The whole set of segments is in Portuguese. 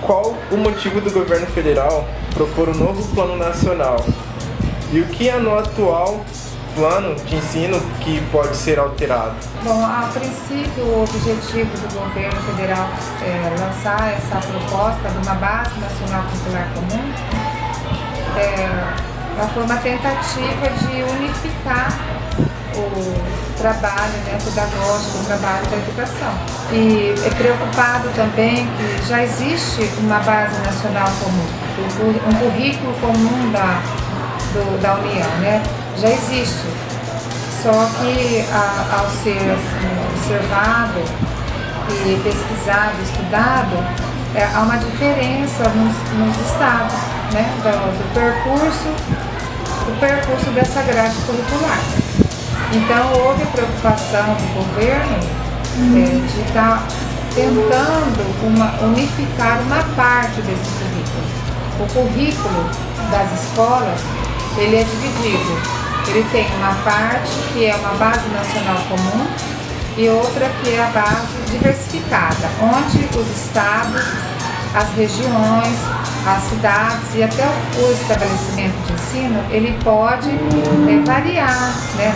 Qual o motivo do governo federal propor um novo plano nacional? E o que é no atual plano de ensino que pode ser alterado? Bom, a princípio, o objetivo do governo federal é lançar essa proposta de uma base nacional curricular comum foi uma tentativa de unificar o trabalho pedagógico, o trabalho da educação. E é preocupado também que já existe uma base nacional comum, um currículo comum da União, né? Já existe. Só que ao ser observado e pesquisado, estudado, há uma diferença nos estados, né? do percurso dessa grade curricular. Então houve a preocupação do governo de estar tentando unificar uma parte desse currículo. O currículo das escolas, ele é dividido. Ele tem uma parte que é uma base nacional comum e outra que é a base diversificada, onde os estados, as regiões, as cidades e até o estabelecimento de ensino, ele pode variar, né,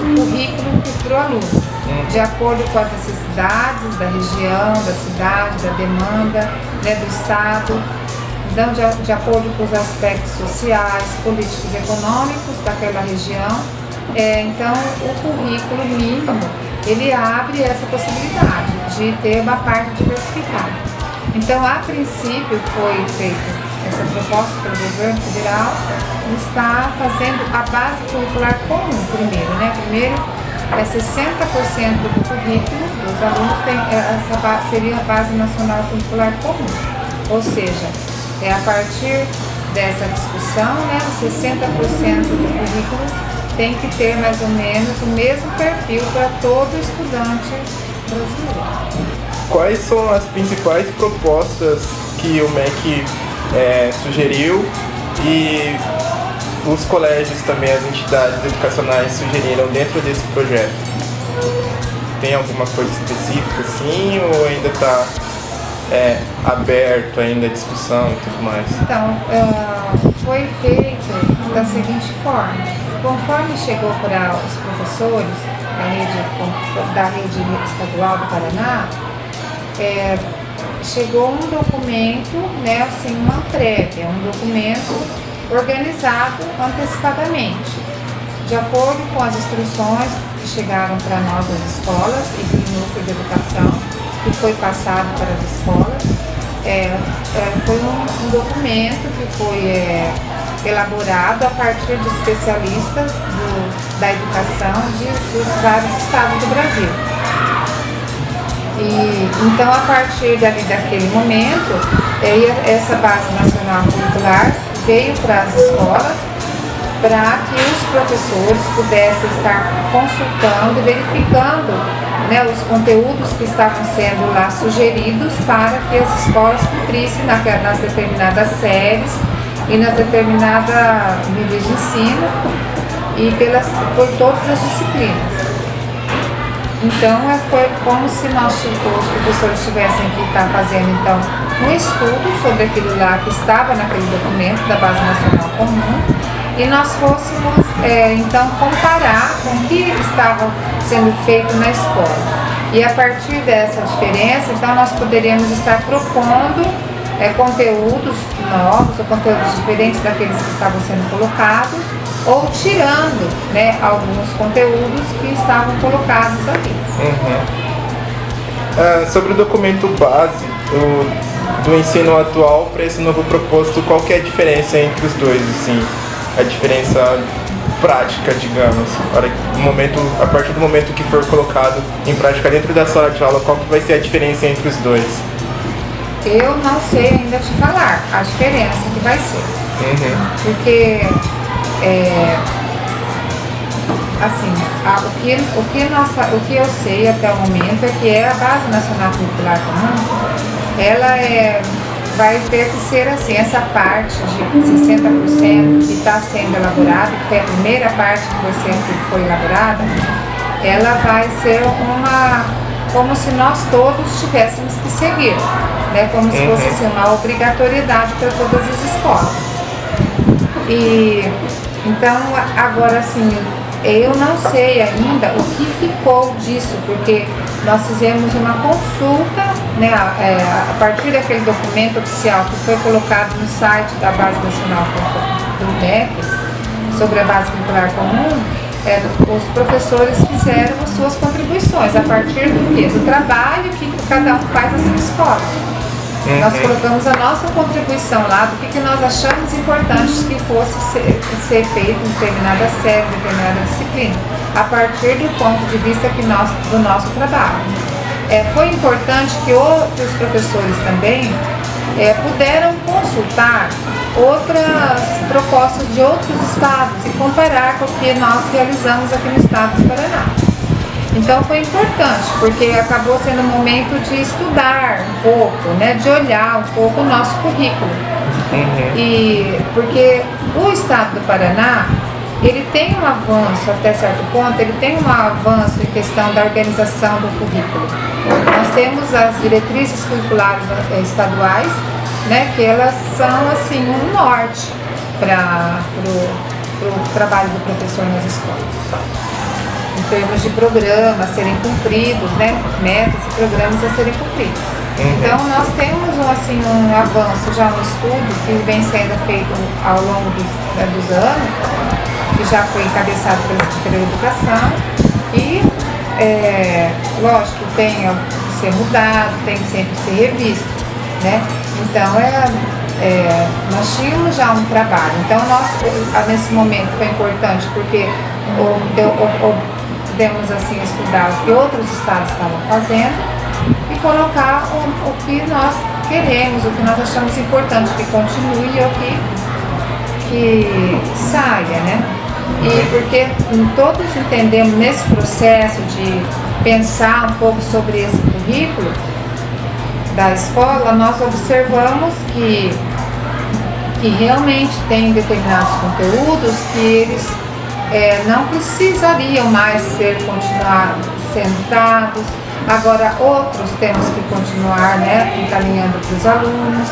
o currículo para o aluno, de acordo com as necessidades da região, da cidade, da demanda, né, do estado. Então, de acordo com os aspectos sociais, políticos e econômicos daquela região, então o currículo mínimo, ele abre essa possibilidade de ter uma parte diversificada. Então, a princípio, foi feita essa proposta pelo governo federal, está fazendo a base curricular comum primeiro, né? Primeiro, 60% do currículo dos alunos seria a base nacional curricular comum, ou seja, a partir dessa discussão, né, 60% do currículo tem que ter mais ou menos o mesmo perfil para todo estudante brasileiro. Quais são as principais propostas que o MEC sugeriu e os colégios também, as entidades educacionais sugeriram dentro desse projeto? Tem alguma coisa específica assim ou ainda está aberto ainda a discussão e tudo mais? Então, foi feito da seguinte forma: conforme chegou para os professores da rede estadual do Paraná, chegou um documento, né, assim, uma prévia, um documento organizado antecipadamente, de acordo com as instruções que chegaram para nós das escolas e do núcleo de educação, que foi passado para as escolas. Foi um documento que foi elaborado a partir de especialistas da educação dos vários estados do Brasil. E então, a partir daquele momento, essa base nacional curricular veio para as escolas para que os professores pudessem estar consultando e verificando, né, os conteúdos que estavam sendo lá sugeridos para que as escolas cumprissem nas determinadas séries e nas determinados níveis de ensino e por todas as disciplinas. Então, foi como se os professores tivessem que estar fazendo então um estudo sobre aquilo lá que estava naquele documento da Base Nacional Comum e nós fôssemos então comparar com o que estava sendo feito na escola. E a partir dessa diferença, então nós poderíamos estar propondo conteúdos novos ou conteúdos diferentes daqueles que estavam sendo colocados, ou tirando, né, alguns conteúdos que estavam colocados ali. Sobre o documento base do ensino atual para esse novo proposto, qual que é a diferença entre os dois, assim? A diferença prática, digamos, a partir do momento que for colocado em prática dentro da sala de aula, qual que vai ser a diferença entre os dois? Eu não sei ainda te falar a diferença que vai ser, porque assim, o que eu sei até o momento é que a Base Nacional Curricular Comum, ela vai ter que ser assim, essa parte de 60% que está sendo elaborada, que é a primeira parte que foi elaborada, ela vai ser como se nós todos tivéssemos que seguir, né? Como se fosse assim, uma obrigatoriedade para todas as escolas. E então agora assim, eu não sei ainda o que ficou disso, porque nós fizemos uma consulta, né, a partir daquele documento oficial que foi colocado no site da Base Nacional do MEC, sobre a Base Curricular Comum. Os professores fizeram as suas contribuições a partir do quê? Do trabalho que cada um faz na sua escola. Nós colocamos a nossa contribuição lá do que nós achamos importante que fosse ser feito em determinada série, em determinada disciplina, a partir do ponto de vista do nosso trabalho. Foi importante que outros professores também puderam consultar outras propostas de outros estados e comparar com o que nós realizamos aqui no estado do Paraná. Então foi importante, porque acabou sendo um momento de estudar um pouco, né, de olhar um pouco o nosso currículo. E porque o estado do Paraná, ele tem um avanço até certo ponto, ele tem um avanço em questão da organização do currículo. Nós temos as diretrizes curriculares estaduais, né, que elas são assim um norte para o trabalho do professor nas escolas, em termos de programas a serem cumpridos, né, metas e programas a serem cumpridos. Então nós temos assim um avanço já no estudo que vem sendo feito ao longo dos anos, que já foi encabeçado pela Secretaria de Educação e lógico, tem que ser mudado, tem que sempre ser revisto, né? Então nós tínhamos já um trabalho. Então nesse momento foi importante porque pudemos assim estudar o que outros estados estavam fazendo e colocar o que nós queremos, o que nós achamos importante que continue ou que saia, né? E porque todos entendemos nesse processo de pensar um pouco sobre esse currículo da escola, nós observamos que realmente tem determinados conteúdos que eles não precisariam mais continuar sentados. Agora outros temos que continuar, né, encaminhando para os alunos,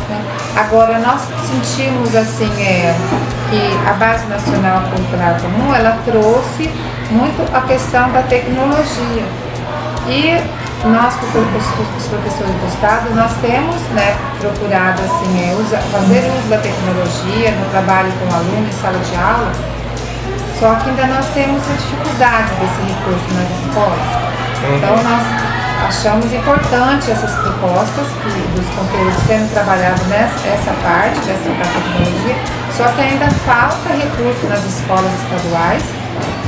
né? Agora nós sentimos assim que a Base Nacional Curricular Comum, ela trouxe muito a questão da tecnologia. E nós, os professores do Estado, nós temos, né, procurado assim, fazer uso da tecnologia no trabalho com o aluno em sala de aula, só que ainda nós temos a dificuldade desse recurso nas escolas. Então nós achamos importante essas propostas dos conteúdos sendo trabalhados nessa parte, dessa tecnologia, só que ainda falta recurso nas escolas estaduais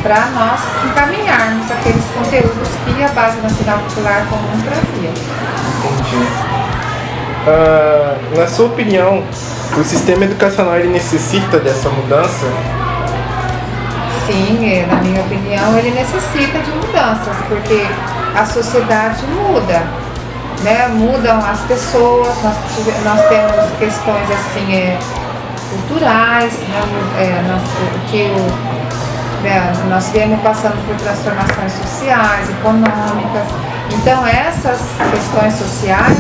para nós encaminharmos aqueles conteúdos que a Base Nacional Curricular Comum trazia. Entendi. Na sua opinião, o sistema educacional ele necessita dessa mudança? Sim, na minha opinião, ele necessita de mudanças, porque a sociedade muda, né? Mudam as pessoas, nós temos questões assim, culturais, né? Nós viemos passando por transformações sociais, econômicas. Então essas questões sociais,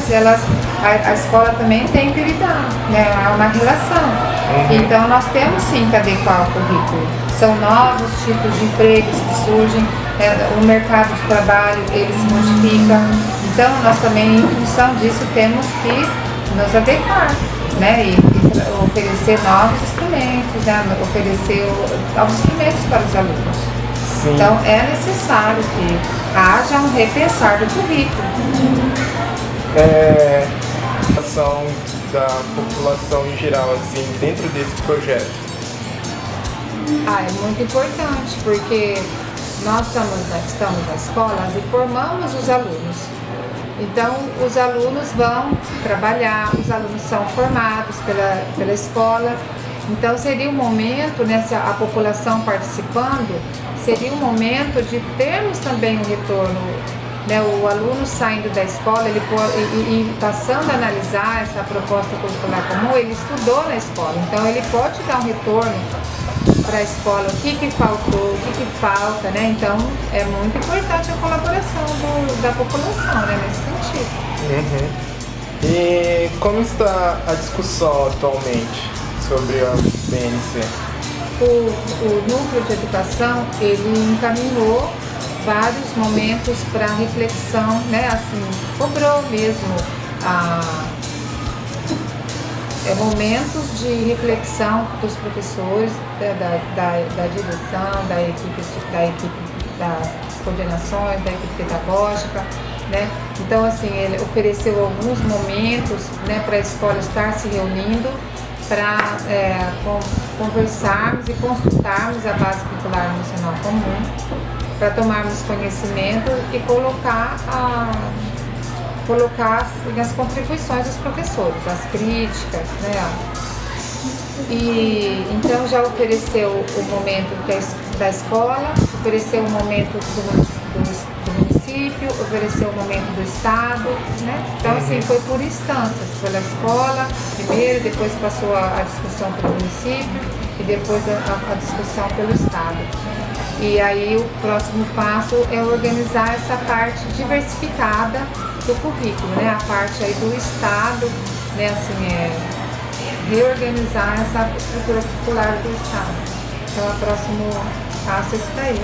a escola também tem que lidar, né? É uma relação. Então nós temos sim que adequar o currículo. São novos tipos de empregos que surgem, o mercado de trabalho ele se modifica. Então nós também, em função disso, temos que nos adequar, né? E oferecer novos instrumentos, né? Oferecer novos instrumentos para os alunos. Sim. Então é necessário que haja um repensar do currículo. A ação da população em geral, assim, dentro desse projeto. É muito importante, porque nós estamos na escola e formamos os alunos. Então, os alunos vão trabalhar, os alunos são formados pela escola. Então, seria um momento, né, se a população participando, seria um momento de termos também um retorno, né, o aluno saindo da escola e passando a analisar essa proposta curricular comum, ele estudou na escola. Então, ele pode dar um retorno para a escola o que faltou, o que falta, né? Então é muito importante a colaboração da população, né, nesse sentido. E como está a discussão atualmente sobre a BNC? O núcleo de educação, ele encaminhou vários momentos para reflexão, né? Assim, cobrou mesmo momentos de reflexão dos professores, da direção, da equipe das coordenações, da equipe pedagógica, né? Então, assim, ele ofereceu alguns momentos, né, para a escola estar se reunindo para conversarmos e consultarmos a base curricular nacional comum, para tomarmos conhecimento e colocar as contribuições dos professores, as críticas, né? E então já ofereceu o momento da escola, ofereceu o momento do município, ofereceu o momento do estado, né? Então assim, foi por instâncias, pela escola primeiro, depois passou a discussão pelo município e depois a discussão pelo estado. E aí o próximo passo é organizar essa parte diversificada do currículo, né? A parte aí do estado, né? Assim, reorganizar essa estrutura curricular do estado. Então o próximo passo é esse daí.